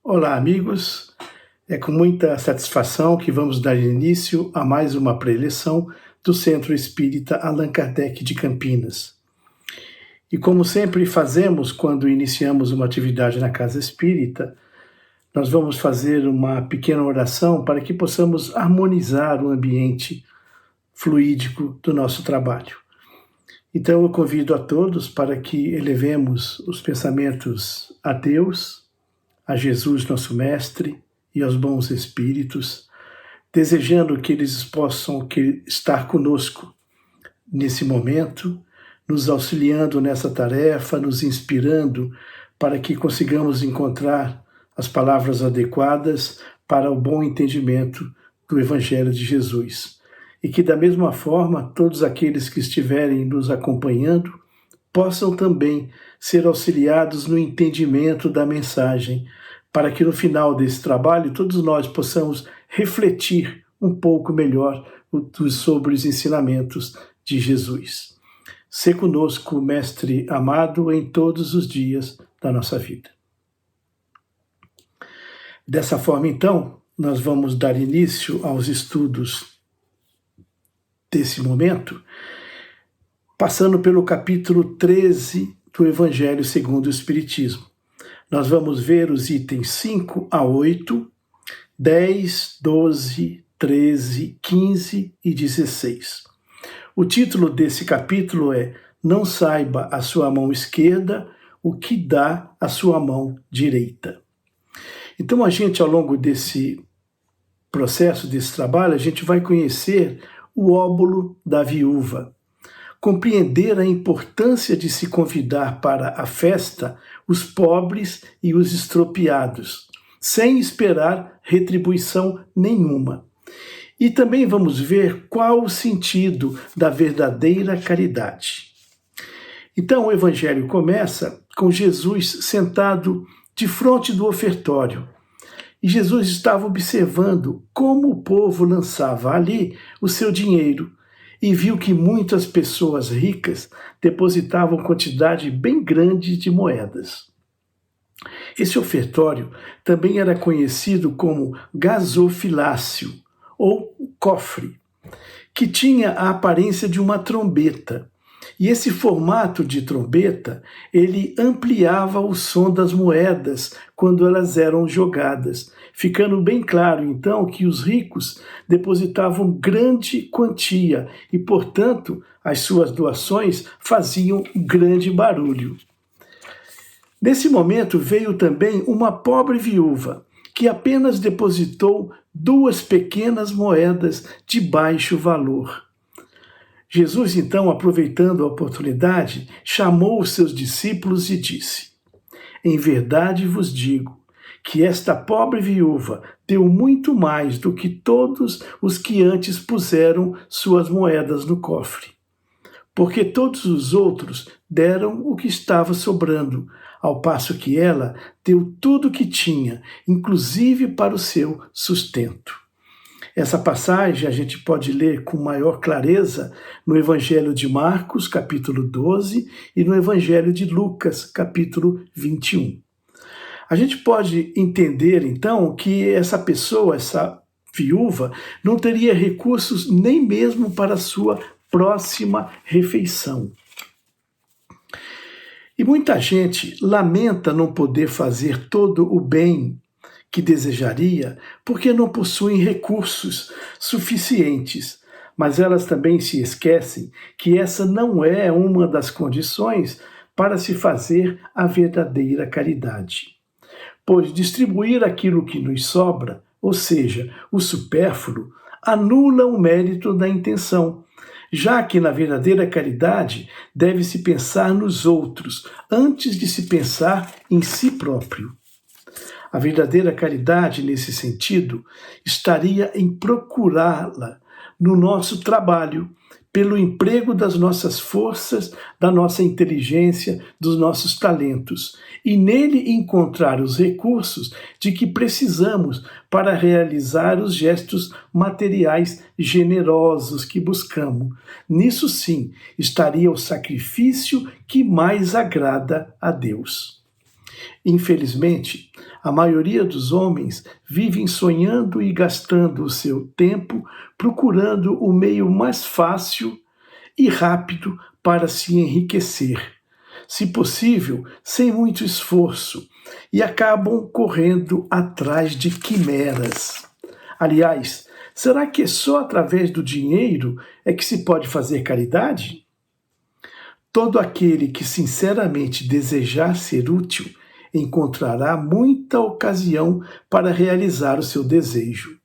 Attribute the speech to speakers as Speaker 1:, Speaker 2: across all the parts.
Speaker 1: Olá, amigos. É com muita satisfação que vamos dar início a mais uma preleção do Centro Espírita Allan Kardec de Campinas. E como sempre fazemos quando iniciamos uma atividade na Casa Espírita, nós vamos fazer uma pequena oração para que possamos harmonizar o ambiente fluídico do nosso trabalho. Então eu convido a todos para que elevemos os pensamentos a Deus, a Jesus, nosso Mestre, e aos bons espíritos, desejando que eles possam estar conosco nesse momento, nos auxiliando nessa tarefa, nos inspirando para que consigamos encontrar as palavras adequadas para o bom entendimento do Evangelho de Jesus. E que, da mesma forma, todos aqueles que estiverem nos acompanhando possam também ser auxiliados no entendimento da mensagem, para que no final desse trabalho todos nós possamos refletir um pouco melhor sobre os ensinamentos de Jesus. Sê conosco, Mestre amado, em todos os dias da nossa vida. Dessa forma, então, nós vamos dar início aos estudos desse momento, passando pelo capítulo 13 do Evangelho segundo o Espiritismo. Nós vamos ver os itens 5 a 8, 10, 12, 13, 15 e 16. O título desse capítulo é Não saiba a sua mão esquerda o que dá a sua mão direita. Então a gente, ao longo desse processo, desse trabalho, a gente vai conhecer o óbolo da viúva, compreender a importância de se convidar para a festa os pobres e os estropiados, sem esperar retribuição nenhuma. E também vamos ver qual o sentido da verdadeira caridade. Então o Evangelho começa com Jesus sentado de frente do ofertório. E Jesus estava observando como o povo lançava ali o seu dinheiro, e viu que muitas pessoas ricas depositavam quantidade bem grande de moedas. Esse ofertório também era conhecido como gasofilácio, ou cofre, que tinha a aparência de uma trombeta. E esse formato de trombeta, ele ampliava o som das moedas quando elas eram jogadas, ficando bem claro, então, que os ricos depositavam grande quantia e, portanto, as suas doações faziam grande barulho. Nesse momento veio também uma pobre viúva, que apenas depositou 2 pequenas moedas de baixo valor. Jesus, então, aproveitando a oportunidade, chamou os seus discípulos e disse: Em verdade vos digo que esta pobre viúva deu muito mais do que todos os que antes puseram suas moedas no cofre. Porque todos os outros deram o que estava sobrando, ao passo que ela deu tudo o que tinha, inclusive para o seu sustento. Essa passagem a gente pode ler com maior clareza no Evangelho de Marcos, capítulo 12, e no Evangelho de Lucas, capítulo 21. A gente pode entender, então, que essa pessoa, essa viúva, não teria recursos nem mesmo para a sua próxima refeição. E muita gente lamenta não poder fazer todo o bem que desejaria, porque não possuem recursos suficientes. Mas elas também se esquecem que essa não é uma das condições para se fazer a verdadeira caridade. Pois distribuir aquilo que nos sobra, ou seja, o supérfluo, anula o mérito da intenção, já que na verdadeira caridade deve-se pensar nos outros antes de se pensar em si próprio. A verdadeira caridade, nesse sentido, estaria em procurá-la no nosso trabalho, pelo emprego das nossas forças, da nossa inteligência, dos nossos talentos, e nele encontrar os recursos de que precisamos para realizar os gestos materiais generosos que buscamos. Nisso sim, estaria o sacrifício que mais agrada a Deus. Infelizmente, A maioria dos homens vivem sonhando e gastando o seu tempo procurando o meio mais fácil e rápido para se enriquecer, se possível, sem muito esforço, e acabam correndo atrás de quimeras. Aliás, será que é só através do dinheiro é que se pode fazer caridade? Todo aquele que sinceramente desejar ser útil encontrará muita ocasião para realizar o seu desejo.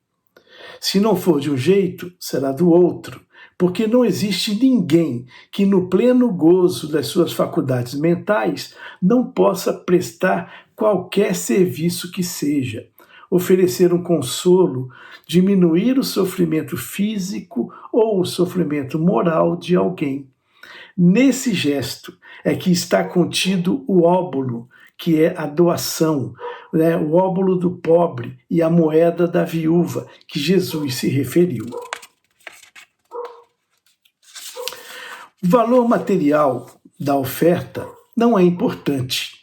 Speaker 1: Se não for de um jeito, será do outro, porque não existe ninguém que, no pleno gozo das suas faculdades mentais, não possa prestar qualquer serviço que seja, oferecer um consolo, diminuir o sofrimento físico ou o sofrimento moral de alguém. Nesse gesto é que está contido o óbolo, que é a doação, o óbolo do pobre e a moeda da viúva, que Jesus se referiu. O valor material da oferta não é importante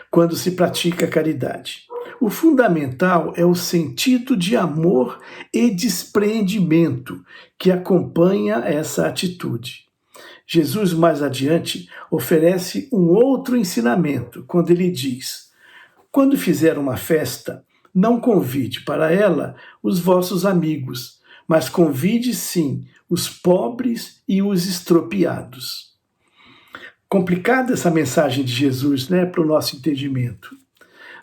Speaker 1: quando se pratica caridade. O fundamental é o sentido de amor e despreendimento que acompanha essa atitude. Jesus, mais adiante, oferece um outro ensinamento, quando ele diz: quando fizer uma festa, não convide para ela os vossos amigos, mas convide sim os pobres e os estropiados. Complicada essa mensagem de Jesus, para o nosso entendimento.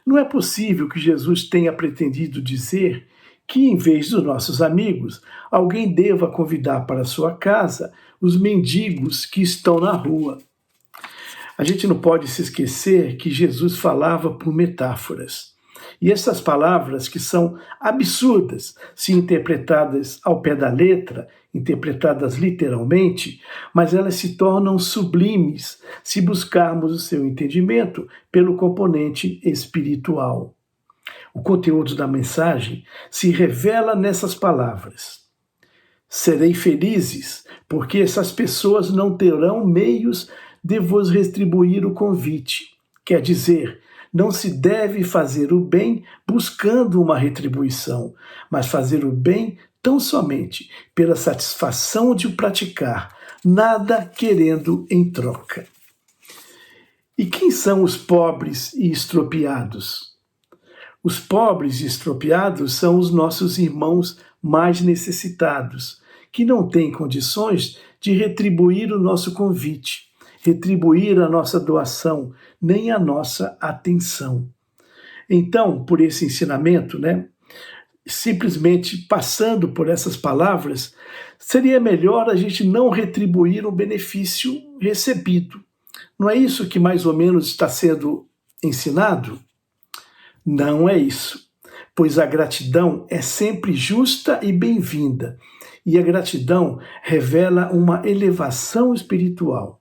Speaker 1: Não é possível que Jesus tenha pretendido dizer que, em vez dos nossos amigos, alguém deva convidar para sua casa os mendigos que estão na rua. A gente não pode se esquecer que Jesus falava por metáforas. E essas palavras, que são absurdas se interpretadas ao pé da letra, interpretadas literalmente, mas elas se tornam sublimes se buscarmos o seu entendimento pelo componente espiritual. O conteúdo da mensagem se revela nessas palavras. Serei felizes, porque essas pessoas não terão meios de vos retribuir o convite. Quer dizer, não se deve fazer o bem buscando uma retribuição, mas fazer o bem tão somente pela satisfação de o praticar, nada querendo em troca. E quem são os pobres e estropiados? Os pobres e estropiados são os nossos irmãos mais necessitados, que não têm condições de retribuir o nosso convite, retribuir a nossa doação, nem a nossa atenção. Então, por esse ensinamento, simplesmente passando por essas palavras, seria melhor a gente não retribuir o benefício recebido. Não é isso que mais ou menos está sendo ensinado? Não é isso, pois a gratidão é sempre justa e bem-vinda, e a gratidão revela uma elevação espiritual.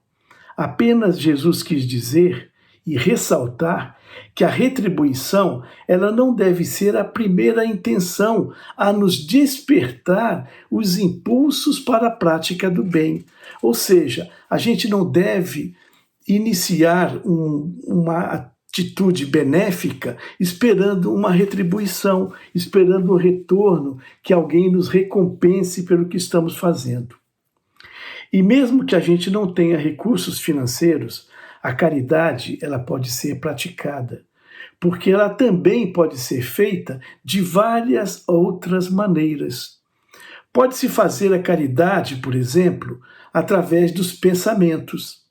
Speaker 1: Apenas Jesus quis dizer e ressaltar que a retribuição ela não deve ser a primeira intenção a nos despertar os impulsos para a prática do bem. Ou seja, a gente não deve iniciar uma atitude benéfica esperando uma retribuição, esperando um retorno, que alguém nos recompense pelo que estamos fazendo. E mesmo que a gente não tenha recursos financeiros, a caridade ela pode ser praticada, porque ela também pode ser feita de várias outras maneiras. Pode-se fazer a caridade, por exemplo, através dos pensamentos,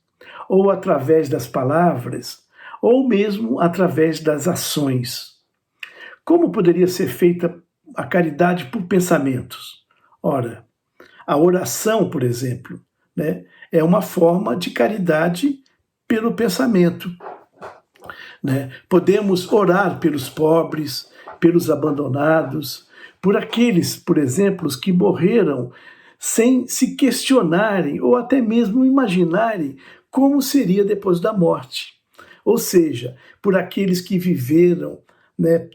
Speaker 1: ou através das palavras, ou mesmo através das ações. Como poderia ser feita a caridade por pensamentos? Ora, a oração, por exemplo, é uma forma de caridade pelo pensamento. Podemos orar pelos pobres, pelos abandonados, por aqueles, por exemplo, que morreram sem se questionarem ou até mesmo imaginarem como seria depois da morte. Ou seja, por aqueles que viveram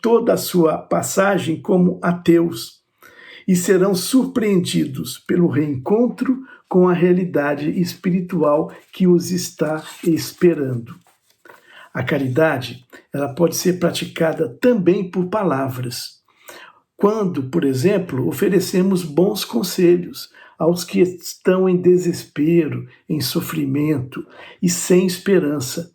Speaker 1: toda a sua passagem como ateus e serão surpreendidos pelo reencontro com a realidade espiritual que os está esperando. A caridade, ela pode ser praticada também por palavras. Quando, por exemplo, oferecemos bons conselhos aos que estão em desespero, em sofrimento e sem esperança.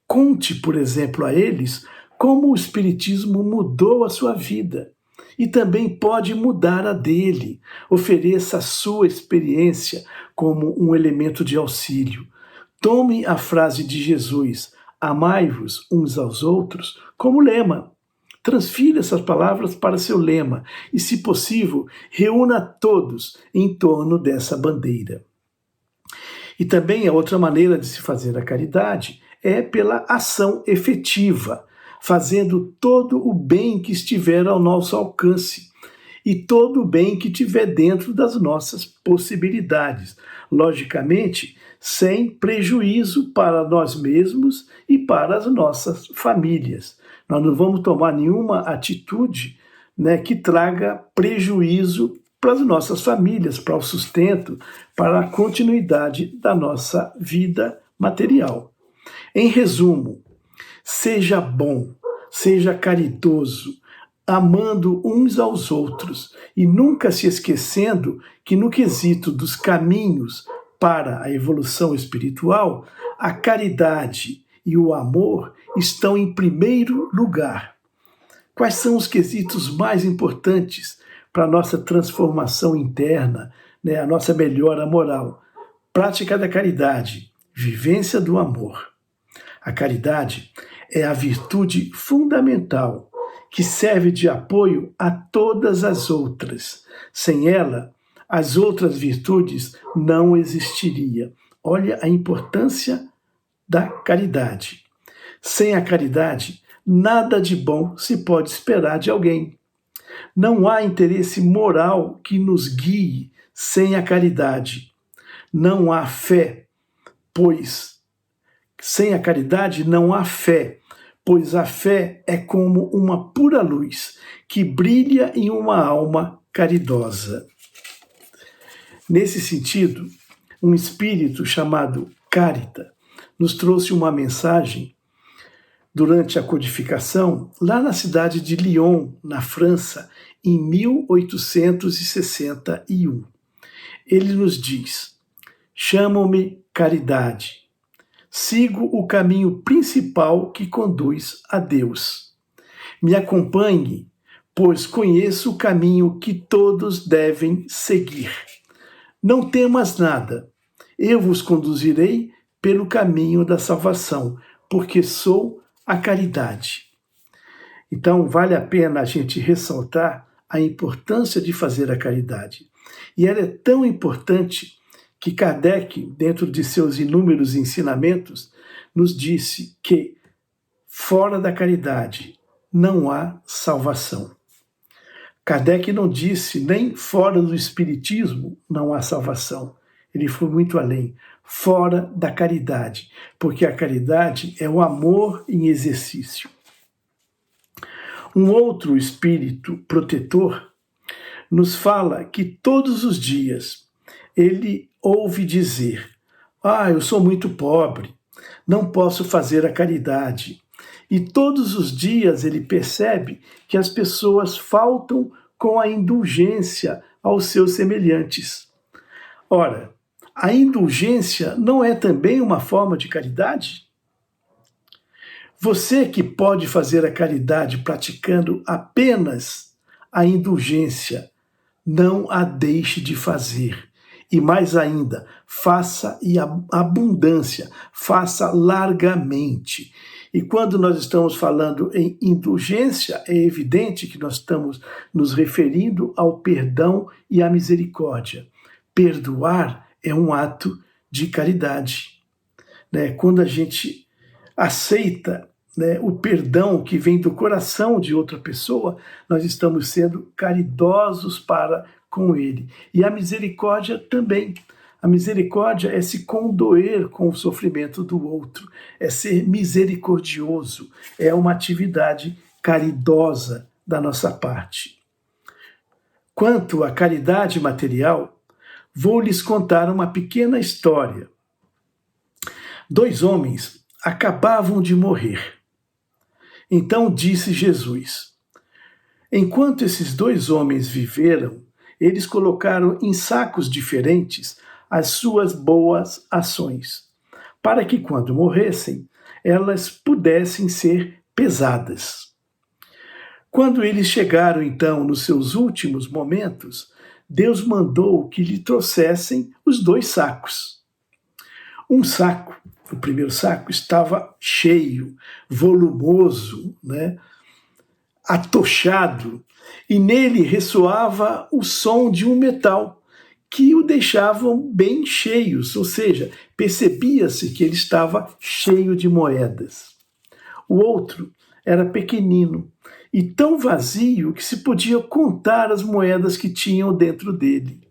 Speaker 1: Conte, por exemplo, a eles como o Espiritismo mudou a sua vida e também pode mudar a dele. Ofereça a sua experiência como um elemento de auxílio. Tome a frase de Jesus, amai-vos uns aos outros, como lema. Transfira essas palavras para seu lema e, se possível, reúna todos em torno dessa bandeira. E também a outra maneira de se fazer a caridade é pela ação efetiva, fazendo todo o bem que estiver ao nosso alcance e todo o bem que tiver dentro das nossas possibilidades, logicamente, sem prejuízo para nós mesmos e para as nossas famílias. Nós não vamos tomar nenhuma atitude, que traga prejuízo para as nossas famílias, para o sustento, para a continuidade da nossa vida material. Em resumo, seja bom, seja caridoso, amando uns aos outros e nunca se esquecendo que no quesito dos caminhos para a evolução espiritual, a caridade e o amor estão em primeiro lugar. Quais são os quesitos mais importantes para a nossa transformação interna, a nossa melhora moral? Prática da caridade, vivência do amor. A caridade é a virtude fundamental que serve de apoio a todas as outras. Sem ela, as outras virtudes não existiriam. Olha a importância da caridade. Sem a caridade, nada de bom se pode esperar de alguém. Não há interesse moral que nos guie sem a caridade. Não há fé, pois sem a caridade não há fé, pois a fé é como uma pura luz que brilha em uma alma caridosa. Nesse sentido, um espírito chamado Carita nos trouxe uma mensagem durante a codificação lá na cidade de Lyon, na França, em 1861. Ele nos diz: chamam-me caridade. Sigo o caminho principal que conduz a Deus. Me acompanhe, pois conheço o caminho que todos devem seguir. Não temas nada, eu vos conduzirei pelo caminho da salvação, porque sou a caridade. Então, vale a pena a gente ressaltar a importância de fazer a caridade. E ela é tão importante que Kardec, dentro de seus inúmeros ensinamentos, nos disse que fora da caridade não há salvação. Kardec não disse nem fora do espiritismo não há salvação. Ele foi muito além, fora da caridade, porque a caridade é o amor em exercício. Um outro espírito protetor nos fala que todos os dias ele ouve dizer: eu sou muito pobre, não posso fazer a caridade. E todos os dias ele percebe que as pessoas faltam com a indulgência aos seus semelhantes. Ora, a indulgência não é também uma forma de caridade? Você que pode fazer a caridade praticando apenas a indulgência, não a deixe de fazer. E mais ainda, faça em abundância, faça largamente. E quando nós estamos falando em indulgência, é evidente que nós estamos nos referindo ao perdão e à misericórdia. Perdoar é um ato de caridade. Quando a gente aceita o perdão que vem do coração de outra pessoa, nós estamos sendo caridosos para com ele. E a misericórdia também. A misericórdia é se condoer com o sofrimento do outro, é ser misericordioso, é uma atividade caridosa da nossa parte. Quanto à caridade material, vou lhes contar uma pequena história. 2 homens acabavam de morrer. Então disse Jesus: enquanto esses 2 homens viveram, eles colocaram em sacos diferentes as suas boas ações, para que quando morressem, elas pudessem ser pesadas. Quando eles chegaram, então, nos seus últimos momentos, Deus mandou que lhe trouxessem os 2 sacos. Um saco, o primeiro saco, estava cheio, volumoso, atochado, e nele ressoava o som de um metal que o deixavam bem cheios, ou seja, percebia-se que ele estava cheio de moedas. O outro era pequenino e tão vazio que se podia contar as moedas que tinham dentro dele.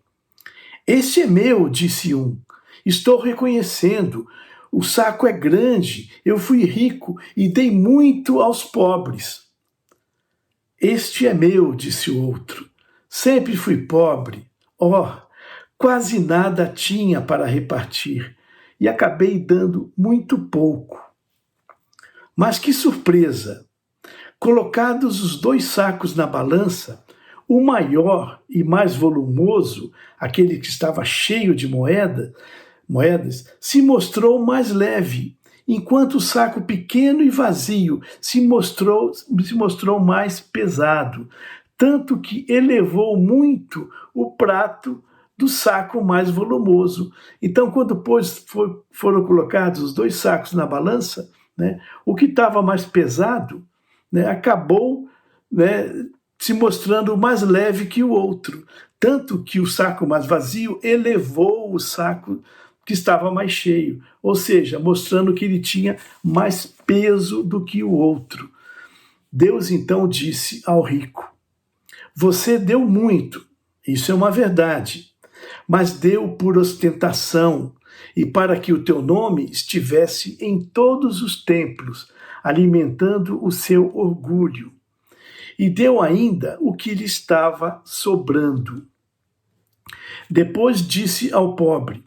Speaker 1: Este é meu, disse um. Estou reconhecendo. O saco é grande, eu fui rico e dei muito aos pobres. Este é meu, disse o outro. Sempre fui pobre. Quase nada tinha para repartir e acabei dando muito pouco. Mas que surpresa! Colocados os 2 sacos na balança, o maior e mais volumoso, aquele que estava cheio de moedas, se mostrou mais leve, enquanto o saco pequeno e vazio se mostrou mais pesado, tanto que elevou muito o prato do saco mais volumoso. Então, quando foram colocados os 2 sacos na balança, o que estava mais pesado acabou se mostrando mais leve que o outro, tanto que o saco mais vazio elevou o saco que estava mais cheio, ou seja, mostrando que ele tinha mais peso do que o outro. Deus então disse ao rico: você deu muito, isso é uma verdade, mas deu por ostentação e para que o teu nome estivesse em todos os templos, alimentando o seu orgulho. E deu ainda o que lhe estava sobrando. Depois disse ao pobre: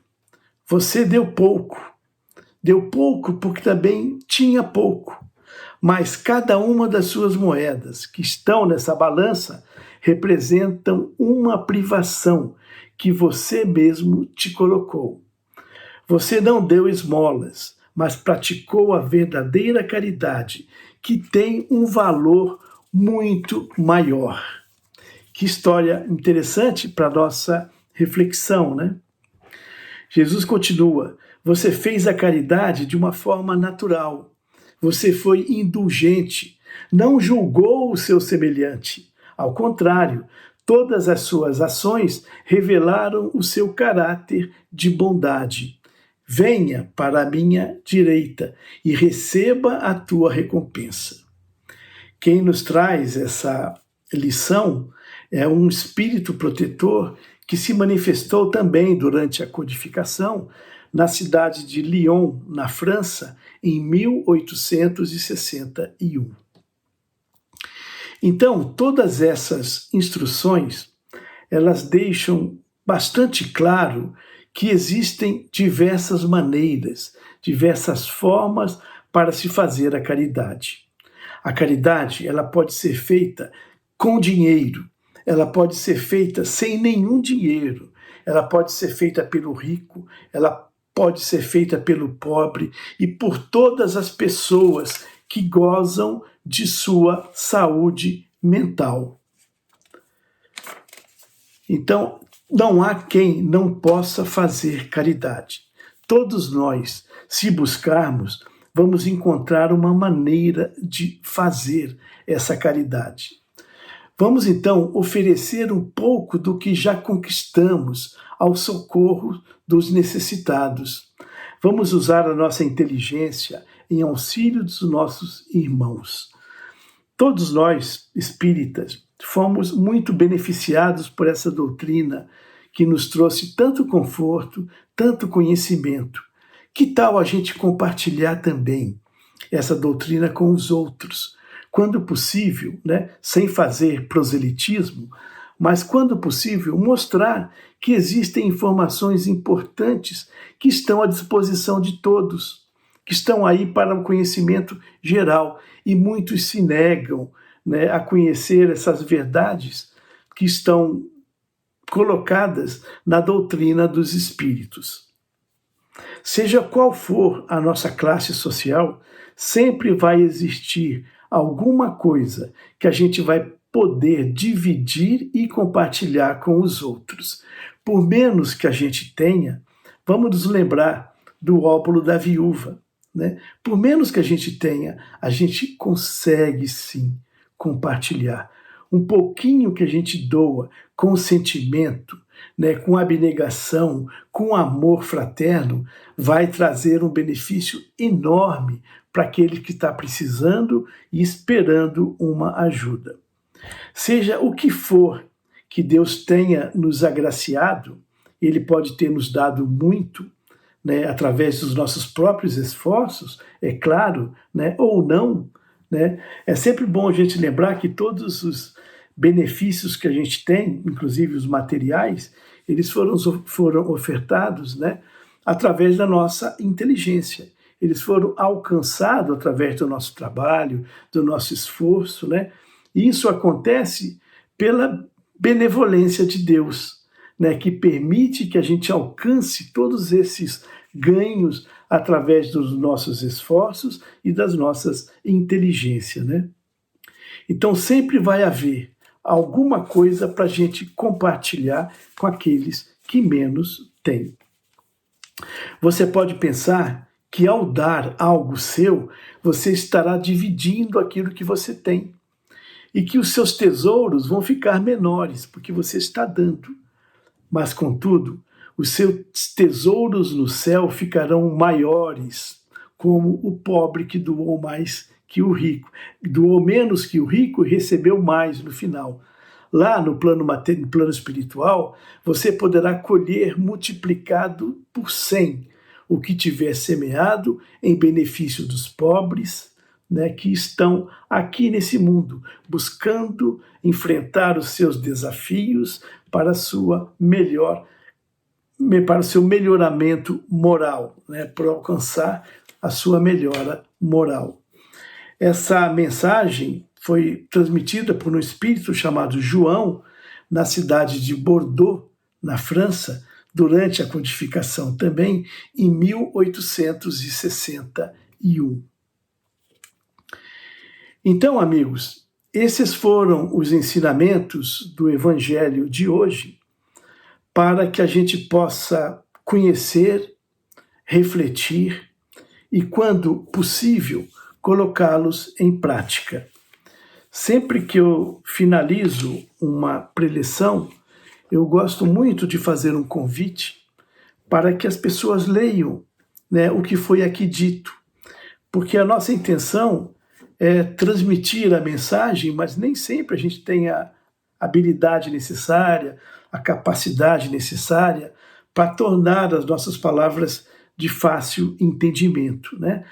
Speaker 1: você deu pouco porque também tinha pouco, mas cada uma das suas moedas que estão nessa balança representam uma privação que você mesmo te colocou. Você não deu esmolas, mas praticou a verdadeira caridade, que tem um valor muito maior. Que história interessante para a nossa reflexão, Jesus continua: você fez a caridade de uma forma natural. Você foi indulgente, não julgou o seu semelhante. Ao contrário, todas as suas ações revelaram o seu caráter de bondade. Venha para a minha direita e receba a tua recompensa. Quem nos traz essa lição é um espírito protetor que se manifestou também durante a codificação na cidade de Lyon, na França, em 1861. Então, todas essas instruções, elas deixam bastante claro que existem diversas maneiras, diversas formas para se fazer a caridade. A caridade, ela pode ser feita com dinheiro, ela pode ser feita sem nenhum dinheiro, ela pode ser feita pelo rico, ela pode ser feita pelo pobre e por todas as pessoas que gozam de sua saúde mental. Então, não há quem não possa fazer caridade. Todos nós, se buscarmos, vamos encontrar uma maneira de fazer essa caridade. Vamos então oferecer um pouco do que já conquistamos ao socorro dos necessitados. Vamos usar a nossa inteligência em auxílio dos nossos irmãos. Todos nós, espíritas, fomos muito beneficiados por essa doutrina que nos trouxe tanto conforto, tanto conhecimento. Que tal a gente compartilhar também essa doutrina com os outros? Quando possível, sem fazer proselitismo, mas quando possível mostrar que existem informações importantes que estão à disposição de todos. que estão aí para o conhecimento geral, e muitos se negam, né, a conhecer essas verdades que estão colocadas na doutrina dos espíritos. Seja qual for a nossa classe social, sempre vai existir alguma coisa que a gente vai poder dividir e compartilhar com os outros. Por menos que a gente tenha, vamos nos lembrar do óbolo da viúva, né? Por menos que a gente tenha, a gente consegue sim compartilhar. Um pouquinho que a gente doa com sentimento, né, com abnegação, com amor fraterno, vai trazer um benefício enorme para aquele que está precisando e esperando uma ajuda. Seja o que for que Deus tenha nos agraciado, Ele pode ter nos dado muito, né, através dos nossos próprios esforços, é claro, né, ou não, né? É sempre bom a gente lembrar que todos os benefícios que a gente tem, inclusive os materiais, eles foram ofertados, né, através da nossa inteligência. Eles foram alcançados através do nosso trabalho, do nosso esforço, né? E isso acontece pela benevolência de Deus, né, que permite que a gente alcance todos esses ganhos através dos nossos esforços e das nossas inteligências, né? Então sempre vai haver alguma coisa para a gente compartilhar com aqueles que menos têm. Você pode pensar que ao dar algo seu, você estará dividindo aquilo que você tem e que os seus tesouros vão ficar menores, porque você está dando. Mas, contudo, os seus tesouros no céu ficarão maiores, como o pobre que doou mais que o rico. Doou menos que o rico e recebeu mais no final. Lá no plano espiritual, você poderá colher multiplicado por 100 o que tiver semeado em benefício dos pobres, né, que estão aqui nesse mundo, buscando enfrentar os seus desafios para o seu melhoramento moral, né, para alcançar a sua melhora moral. Essa mensagem foi transmitida por um espírito chamado João, na cidade de Bordeaux, na França, durante a codificação também, em 1861. Então, amigos, esses foram os ensinamentos do Evangelho de hoje, para que a gente possa conhecer, refletir e, quando possível, colocá-los em prática. Sempre que eu finalizo uma preleção, eu gosto muito de fazer um convite para que as pessoas leiam, né, o que foi aqui dito, porque a nossa intenção é transmitir a mensagem, mas nem sempre a gente tem a habilidade necessária, a capacidade necessária para tornar as nossas palavras de fácil entendimento, né?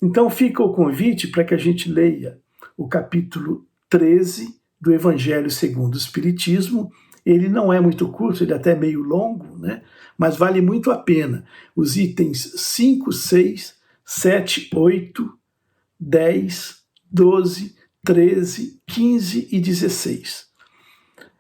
Speaker 1: Então fica o convite para que a gente leia o capítulo 13 do Evangelho segundo o Espiritismo. Ele não é muito curto, ele é até meio longo, né? Mas vale muito a pena. Os itens 5, 6, 7, 8, 10, 12, 13, 15 e 16.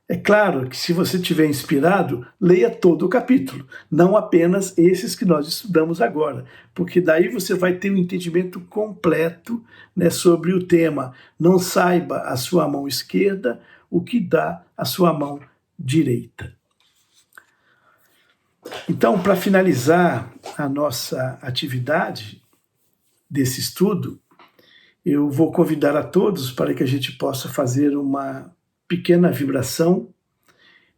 Speaker 1: É claro que se você estiver inspirado, leia todo o capítulo, não apenas esses que nós estudamos agora, porque daí você vai ter um entendimento completo, né, sobre o tema. Não saiba a sua mão esquerda o que dá a sua mão direita. Então, para finalizar a nossa atividade desse estudo, eu vou convidar a todos para que a gente possa fazer uma pequena vibração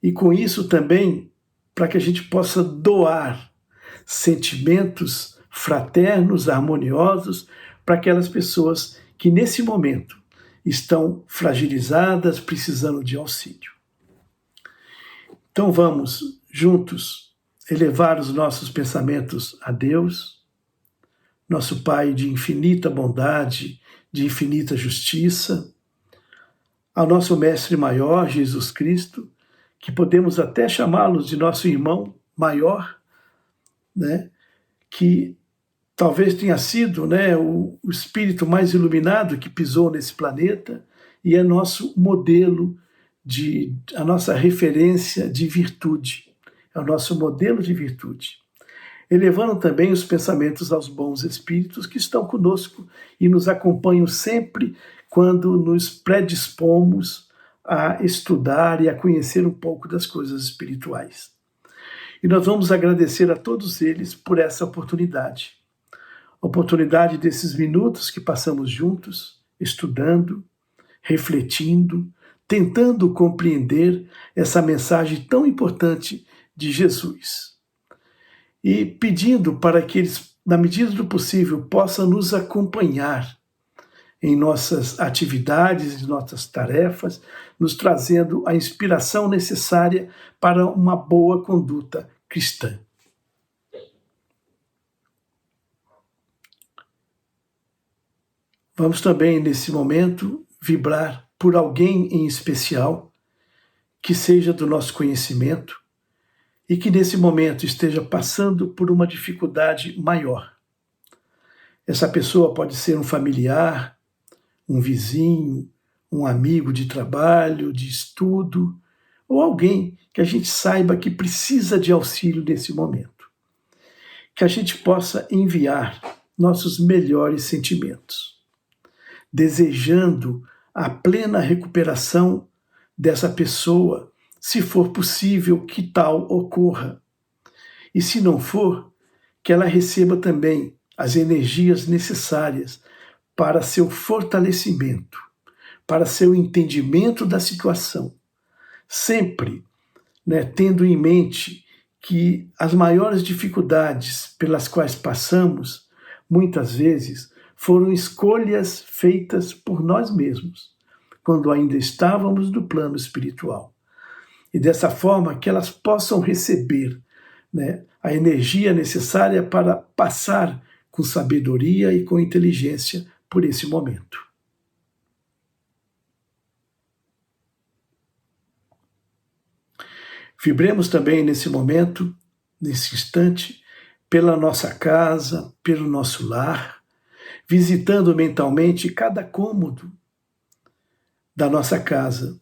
Speaker 1: e, com isso, também para que a gente possa doar sentimentos fraternos, harmoniosos para aquelas pessoas que, nesse momento, estão fragilizadas, precisando de auxílio. Então, vamos juntos elevar os nossos pensamentos a Deus, nosso Pai de infinita bondade, de infinita justiça, ao nosso Mestre Maior, Jesus Cristo, que podemos até chamá-lo de nosso irmão maior, né? Que Talvez tenha sido, né, o espírito mais iluminado que pisou nesse planeta e é nosso modelo, a nossa referência de virtude. É o nosso modelo de virtude. Elevando também os pensamentos aos bons espíritos que estão conosco e nos acompanham sempre quando nos predispomos a estudar e a conhecer um pouco das coisas espirituais. E nós vamos agradecer a todos eles por essa oportunidade. Oportunidade desses minutos que passamos juntos, estudando, refletindo, tentando compreender essa mensagem tão importante de Jesus. E pedindo para que eles, na medida do possível, possam nos acompanhar em nossas atividades, em nossas tarefas, nos trazendo a inspiração necessária para uma boa conduta cristã. Vamos também, nesse momento, vibrar por alguém em especial que seja do nosso conhecimento e que nesse momento esteja passando por uma dificuldade maior. Essa pessoa pode ser um familiar, um vizinho, um amigo de trabalho, de estudo, ou alguém que a gente saiba que precisa de auxílio nesse momento. Que a gente possa enviar nossos melhores sentimentos, desejando a plena recuperação dessa pessoa, se for possível que tal ocorra. E se não for, que ela receba também as energias necessárias para seu fortalecimento, para seu entendimento da situação. Sempre, né, tendo em mente que as maiores dificuldades pelas quais passamos, muitas vezes, foram escolhas feitas por nós mesmos, quando ainda estávamos no plano espiritual. E dessa forma que elas possam receber, né, a energia necessária para passar com sabedoria e com inteligência por esse momento. Vibremos também nesse momento, nesse instante, pela nossa casa, pelo nosso lar, visitando mentalmente cada cômodo da nossa casa,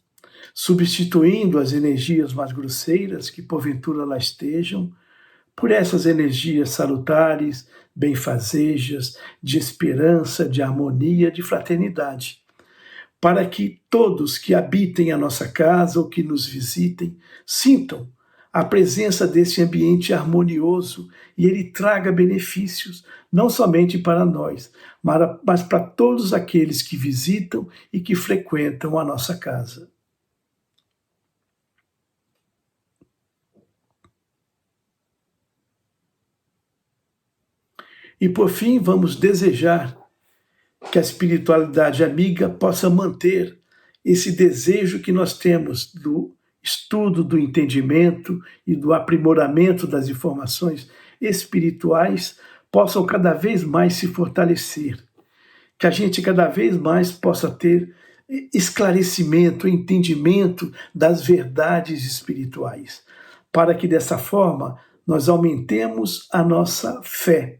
Speaker 1: substituindo as energias mais grosseiras que porventura lá estejam, por essas energias salutares, benfazejas, de esperança, de harmonia, de fraternidade, para que todos que habitem a nossa casa ou que nos visitem sintam a presença desse ambiente harmonioso e ele traga benefícios, não somente para nós, mas para todos aqueles que visitam e que frequentam a nossa casa. E por fim, vamos desejar que a espiritualidade amiga possa manter esse desejo que nós temos do estudo, do entendimento e do aprimoramento das informações espirituais, possam cada vez mais se fortalecer. Que a gente cada vez mais possa ter esclarecimento, entendimento das verdades espirituais, para que dessa forma nós aumentemos a nossa fé.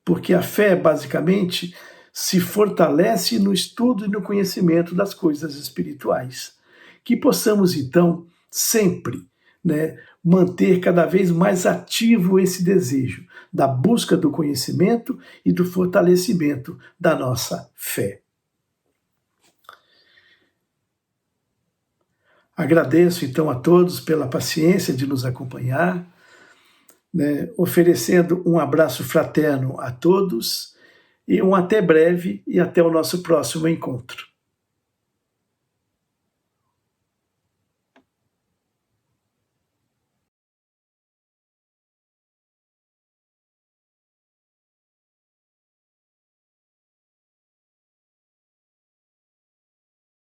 Speaker 1: Porque a fé, basicamente, se fortalece no estudo e no conhecimento das coisas espirituais. Que possamos, então, sempre, né, manter cada vez mais ativo esse desejo da busca do conhecimento e do fortalecimento da nossa fé. Agradeço, então, a todos pela paciência de nos acompanhar, né, oferecendo um abraço fraterno a todos e um até breve e até o nosso próximo encontro.